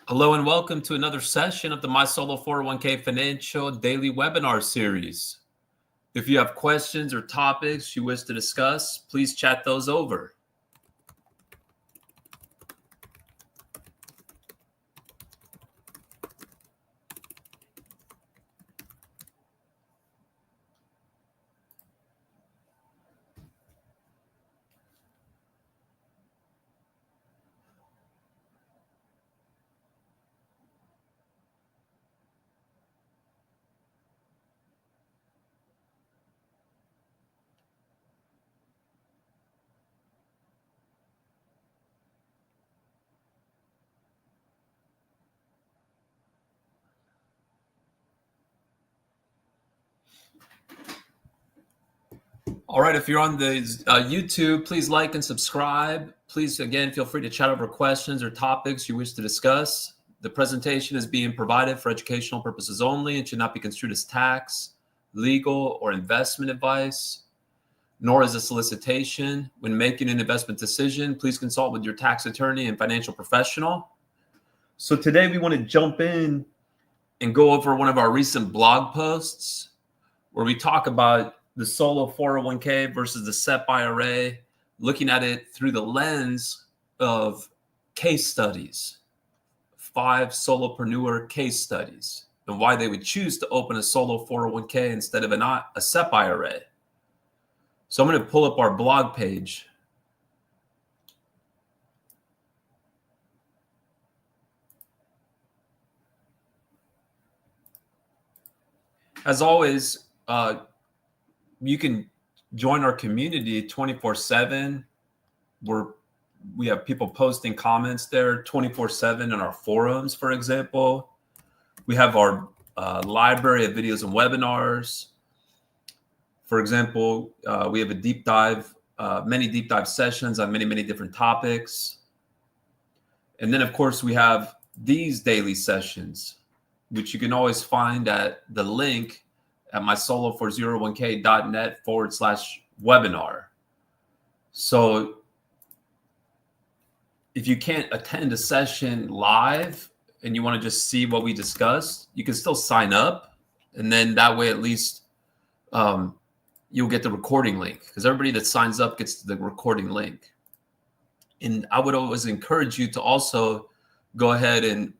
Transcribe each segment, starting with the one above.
Hello and welcome to another session of the My Solo 401k Financial Daily Webinar Series. If you have questions or topics you wish to discuss, please chat those over. All right, if you're on the YouTube, please like and subscribe. Please, again, feel free to chat over questions or topics you wish to discuss. The presentation is being provided for educational purposes only and should not be construed as tax, legal, or investment advice, nor as a solicitation. When making an investment decision, please consult with your tax attorney and financial professional. So today we want to jump in and go over one of our recent blog posts where we talk about the solo 401k versus the SEP IRA, looking at it through the lens of case studies, 5 solopreneur case studies, and why they would choose to open a solo 401k instead of a SEP IRA. So I'm going to pull up our blog page. As always, you can join our community 24/7. We have people posting comments there 24/7 in our forums, for example. We have our library of videos and webinars. For example, we have a deep dive, many deep dive sessions on many different topics. And then, of course, we have these daily sessions, which you can always find at the link at mysolo401k.net/webinar. So if you can't attend a session live and you want to just see what we discussed, you can still sign up. And then that way, at least you'll get the recording link, because everybody that signs up gets the recording link. And I would always encourage you to also go ahead and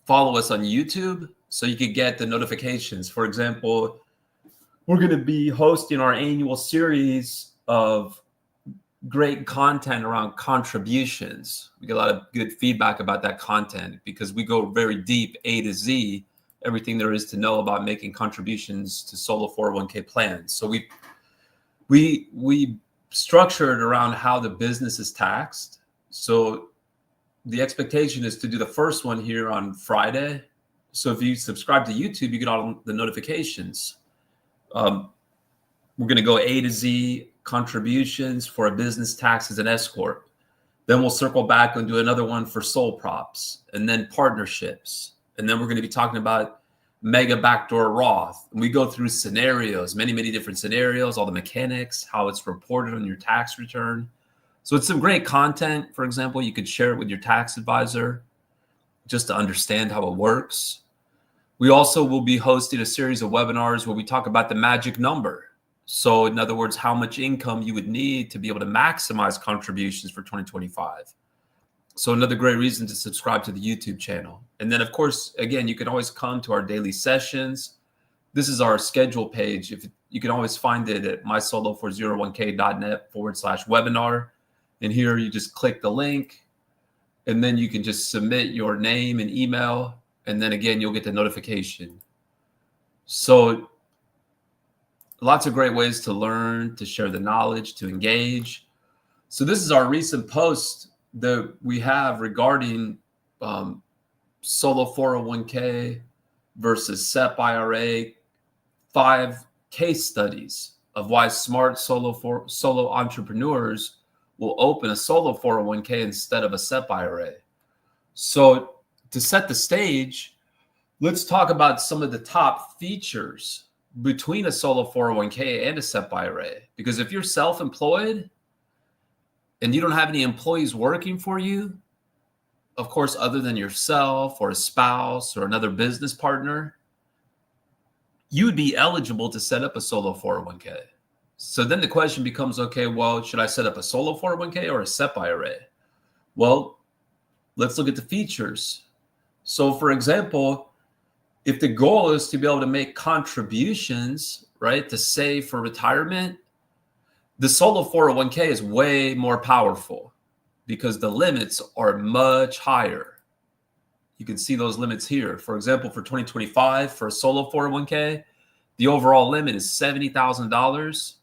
follow us on YouTube so you could get the notifications. For example, we're going to be hosting our annual series of great content around contributions. We get a lot of good feedback about that content because we go very deep, A to Z, everything there is to know about making contributions to solo 401k plans. So we structure it around how the business is taxed. So the expectation is to do the first one here on Friday. So if you subscribe to YouTube, you get all the notifications. We're going to go A to Z contributions for a business tax as an S corp. Then we'll circle back and do another one for sole props, and then partnerships. And then we're going to be talking about mega backdoor Roth. And we go through scenarios, many different scenarios, all the mechanics, how it's reported on your tax return. So it's some great content. For example, you could share it with your tax advisor just to understand how it works. We also will be hosting a series of webinars where we talk about the magic number. So in other words, how much income you would need to be able to maximize contributions for 2025. So another great reason to subscribe to the YouTube channel. And then, of course, again, you can always come to our daily sessions. This is our schedule page. If you can always find it at mysolo401k.net/webinar. And here you just click the link, and then you can just submit your name and email. And then again, you'll get the notification. So lots of great ways to learn, to share the knowledge, to engage. So this is our recent post that we have regarding solo 401k versus SEP IRA, 5 case studies of why smart solo entrepreneurs will open a solo 401k instead of a SEP IRA. So to set the stage, let's talk about some of the top features between a solo 401k and a SEP IRA. Because if you're self-employed and you don't have any employees working for you, of course, other than yourself or a spouse or another business partner, you would be eligible to set up a solo 401k. So then the question becomes, okay, well, should I set up a solo 401k or a SEP IRA? Well, let's look at the features. So for example, if the goal is to be able to make contributions, right, to save for retirement, the solo 401k is way more powerful because the limits are much higher. You can see those limits here. For example, for 2025, for a solo 401k, the overall limit is $70,000.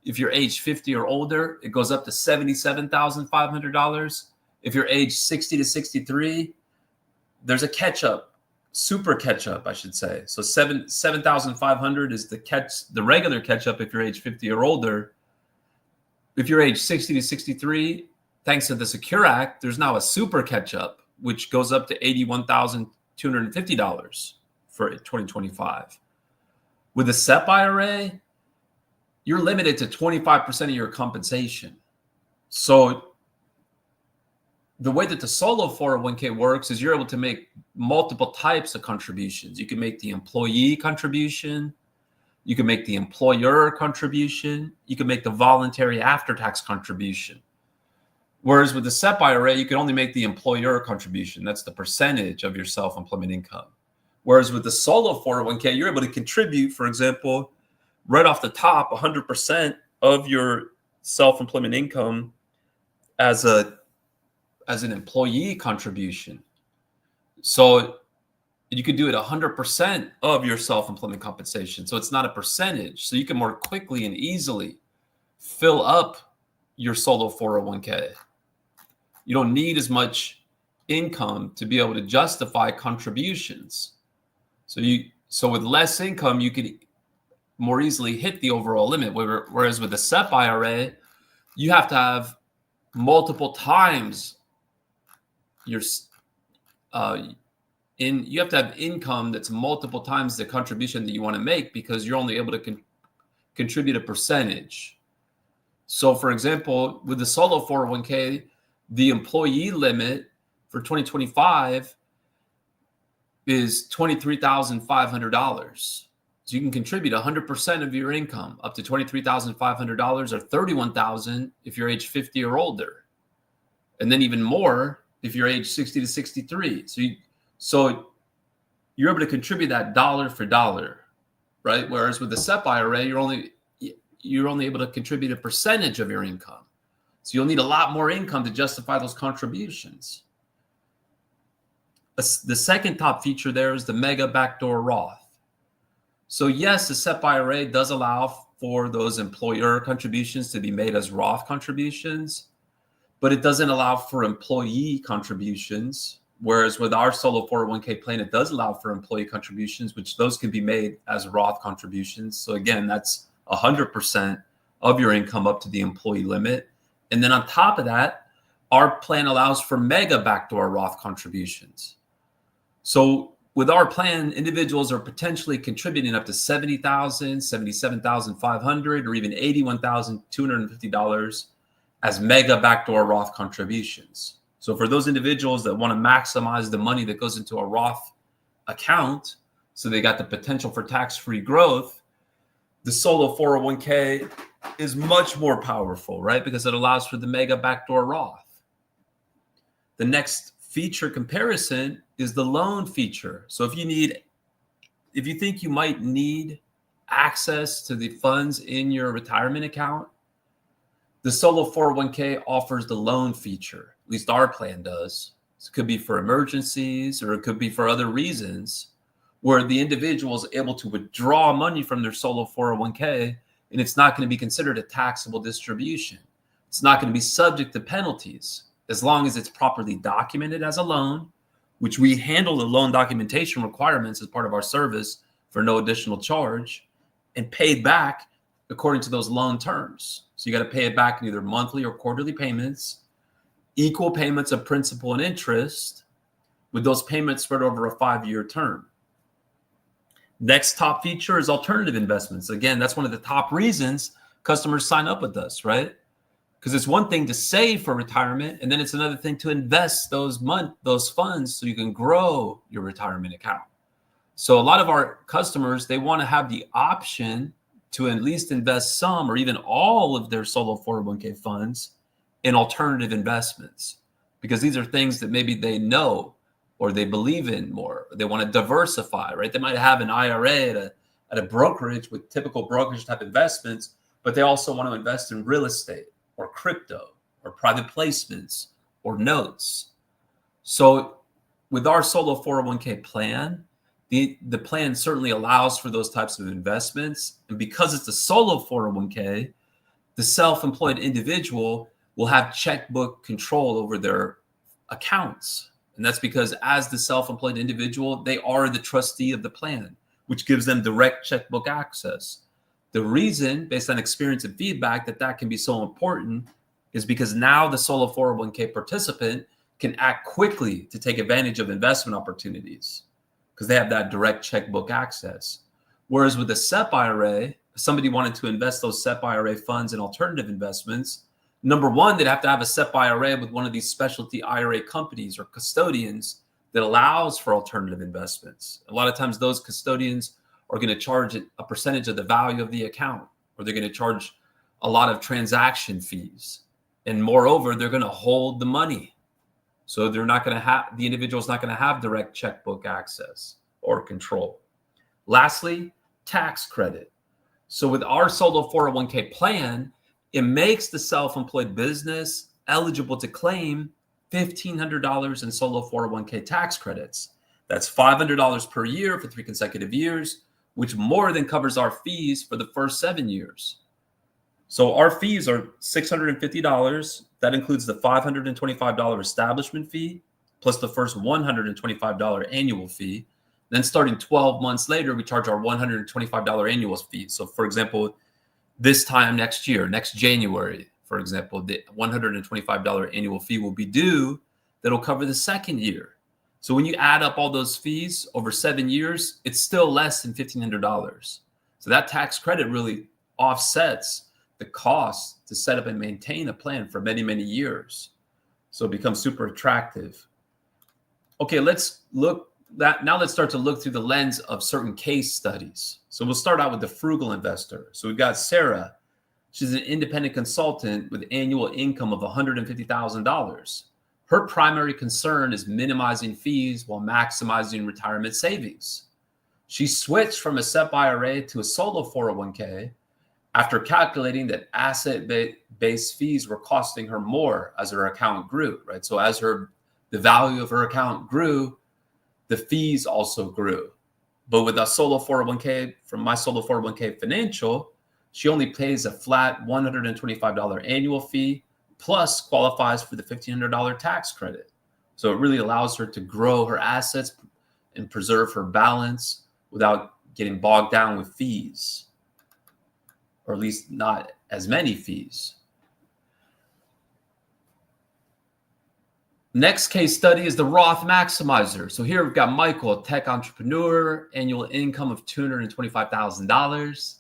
If you're age 50 or older, it goes up to $77,500. If you're age 60 to 63, there's a catch-up, super catch-up, I should say. So 7,500 is the regular catch-up if you're age 50 or older. If you're age 60 to 63, thanks to the Secure Act, there's now a super catch-up, which goes up to $81,250 for 2025. With a SEP IRA, you're limited to 25% of your compensation. So the way that the solo 401k works is you're able to make multiple types of contributions. You can make the employee contribution. You can make the employer contribution. You can make the voluntary after-tax contribution. Whereas with the SEP IRA, you can only make the employer contribution. That's the percentage of your self-employment income. Whereas with the solo 401k, you're able to contribute, for example, right off the top, 100% of your self-employment income as an employee contribution. So you could do it 100% of your self-employment compensation. So it's not a percentage. So you can more quickly and easily fill up your solo 401k. You don't need as much income to be able to justify contributions. So with less income, you could more easily hit the overall limit. Whereas with the SEP IRA, you have to have multiple times you have to have income that's multiple times the contribution that you want to make because you're only able to contribute a percentage. So for example, with the solo 401k, the employee limit for 2025 is $23,500. So you can contribute 100% of your income up to $23,500 or $31,000 if you're age 50 or older. And then even more if you're age 60 to 63. So you're able to contribute that dollar for dollar, right? Whereas with the SEP IRA, you're only able to contribute a percentage of your income. So you'll need a lot more income to justify those contributions. The second top feature there is the mega backdoor Roth. So yes, the SEP IRA does allow for those employer contributions to be made as Roth contributions, but it doesn't allow for employee contributions. Whereas with our solo 401k plan, it does allow for employee contributions, which those can be made as Roth contributions. So again, that's 100% of your income up to the employee limit. And then on top of that, our plan allows for mega backdoor Roth contributions. So with our plan, individuals are potentially contributing up to $70,000, $77,500, or even $81,250 as mega backdoor Roth contributions. So for those individuals that want to maximize the money that goes into a Roth account, so they got the potential for tax-free growth, the solo 401k is much more powerful, right? Because it allows for the mega backdoor Roth. The next feature comparison is the loan feature. So if you think you might need access to the funds in your retirement account, the solo 401k offers the loan feature. At least our plan does. It could be for emergencies or it could be for other reasons where the individual is able to withdraw money from their solo 401k and it's not going to be considered a taxable distribution. It's not going to be subject to penalties as long as it's properly documented as a loan, which we handle the loan documentation requirements as part of our service for no additional charge, and paid back according to those loan terms. So you got to pay it back in either monthly or quarterly payments, equal payments of principal and interest, with those payments spread over a 5-year term. Next top feature is alternative investments. Again, that's one of the top reasons customers sign up with us, right? Because it's one thing to save for retirement, and then it's another thing to invest those funds so you can grow your retirement account. So a lot of our customers, they want to have the option to at least invest some or even all of their solo 401k funds in alternative investments, because these are things that maybe they know or they believe in more. They want to diversify, right? They might have an IRA at a brokerage with typical brokerage type investments, but they also want to invest in real estate or crypto or private placements or notes. So with our solo 401k plan, the plan certainly allows for those types of investments. And because it's a solo 401k, the self-employed individual will have checkbook control over their accounts. And that's because as the self-employed individual, they are the trustee of the plan, which gives them direct checkbook access. The reason, based on experience and feedback, that can be so important is because now the solo 401k participant can act quickly to take advantage of investment opportunities because they have that direct checkbook access. Whereas with a SEP IRA, if somebody wanted to invest those SEP IRA funds in alternative investments, number one, they'd have to have a SEP IRA with one of these specialty IRA companies or custodians that allows for alternative investments. A lot of times those custodians are going to charge a percentage of the value of the account, or they're going to charge a lot of transaction fees. And moreover, they're going to hold the money. So they're not going to have, the individual's not going to have direct checkbook access or control. Lastly, tax credit. So with our solo 401k plan, it makes the self-employed business eligible to claim $1,500 in solo 401k tax credits. That's $500 per year for 3 consecutive years, which more than covers our fees for the first 7 years. So our fees are $650. That includes the $525 establishment fee, plus the first $125 annual fee. Then starting 12 months later, we charge our $125 annual fee. So for example, this time next year, next January, for example, the $125 annual fee will be due. That'll cover the second year. So when you add up all those fees over 7 years, it's still less than $1,500. So that tax credit really offsets the cost to set up and maintain a plan for many, many years. So it becomes super attractive. Okay, now let's start to look through the lens of certain case studies. So we'll start out with the frugal investor. So we've got Sarah. She's an independent consultant with annual income of $150,000. Her primary concern is minimizing fees while maximizing retirement savings. She switched from a SEP IRA to a solo 401k after calculating that asset-based fees were costing her more as her account grew, right? So as the value of her account grew, the fees also grew. But with a solo 401k, from my solo 401k financial, she only pays a flat $125 annual fee, plus qualifies for the $1,500 tax credit. So it really allows her to grow her assets and preserve her balance without getting bogged down with fees, or at least not as many fees. Next case study is the Roth Maximizer. So here we've got Michael, a tech entrepreneur, annual income of $225,000,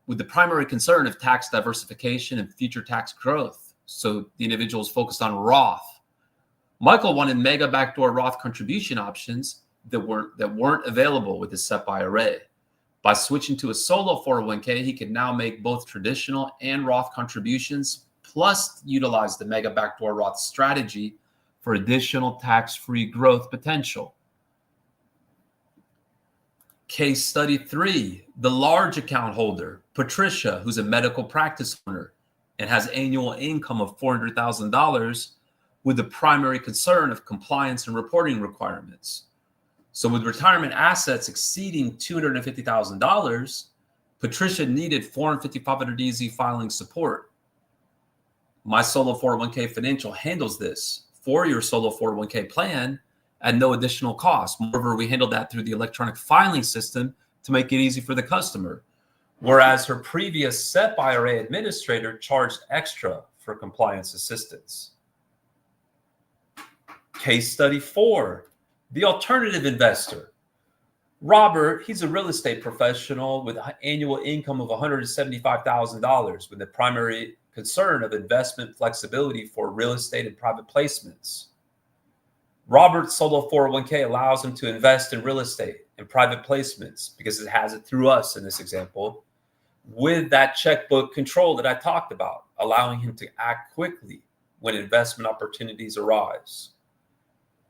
with the primary concern of tax diversification and future tax growth. So the individual is focused on Roth. Michael wanted mega backdoor Roth contribution options that weren't available with the SEP IRA. By switching to a solo 401k, he could now make both traditional and Roth contributions, plus utilize the mega backdoor Roth strategy for additional tax-free growth potential. Case study 3, the large account holder, Patricia, who's a medical practice owner and has annual income of $400,000 with the primary concern of compliance and reporting requirements. So with retirement assets exceeding $250,000, Patricia needed Form 5500EZ filing support. My solo 401k financial handles this for your solo 401k plan at no additional cost. Moreover, we handle that through the electronic filing system to make it easy for the customer. Whereas her previous SEP IRA administrator charged extra for compliance assistance. Case study 4, the alternative investor. Robert, he's a real estate professional with an annual income of $175,000 with the primary concern of investment flexibility for real estate and private placements. Robert's solo 401k allows him to invest in real estate and private placements because it has it through us in this example, with that checkbook control that I talked about, allowing him to act quickly when investment opportunities arise.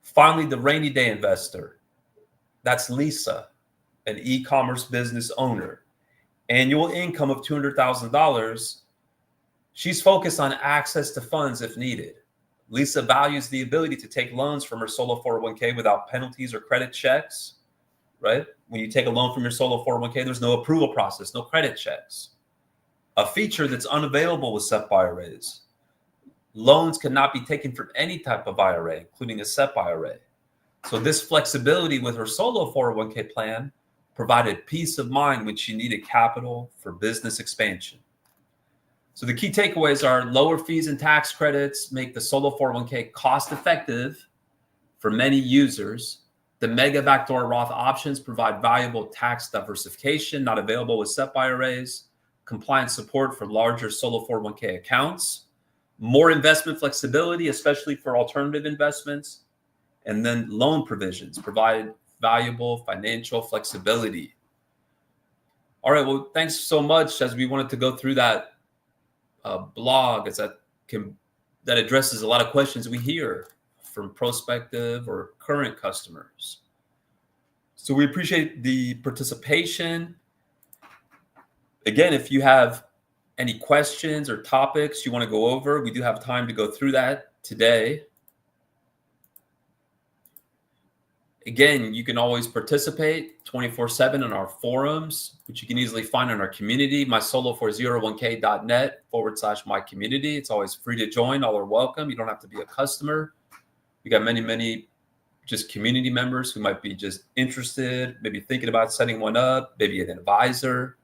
Finally, the rainy day investor. That's Lisa, an e-commerce business owner. Annual income of $200,000. She's focused on access to funds if needed. Lisa values the ability to take loans from her solo 401k without penalties or credit checks, right? When you take a loan from your solo 401k, there's no approval process, no credit checks. A feature that's unavailable with SEP IRAs. Loans cannot be taken from any type of IRA, including a SEP IRA. So this flexibility with her solo 401k plan provided peace of mind when she needed capital for business expansion. So the key takeaways are lower fees and tax credits make the solo 401k cost effective for many users. The mega backdoor Roth options provide valuable tax diversification not available with SEP IRAs, compliance support for larger solo 401k accounts, more investment flexibility, especially for alternative investments, and then loan provisions provide valuable financial flexibility. All right, well, thanks so much as we wanted to go through that blog that addresses a lot of questions we hear from prospective or current customers. So we appreciate the participation. Again, if you have any questions or topics you want to go over, we do have time to go through that today. Again, you can always participate 24/7 in our forums, which you can easily find in our community, mysolo401k.net/my community. It's always free to join. All are welcome. You don't have to be a customer. We got many just community members who might be just interested, maybe thinking about setting one up, maybe an advisor.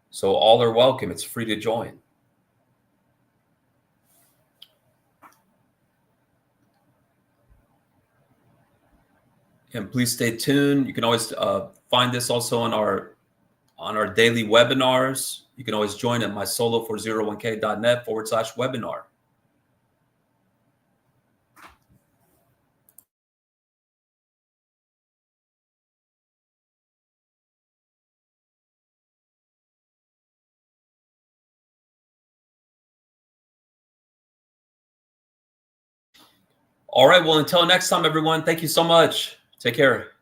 So all are welcome. It's free to join. And please stay tuned. You can always find this also on our daily webinars. You can always join at mysolo401k.net/webinar. All right. Well, until next time, everyone, thank you so much. Take care.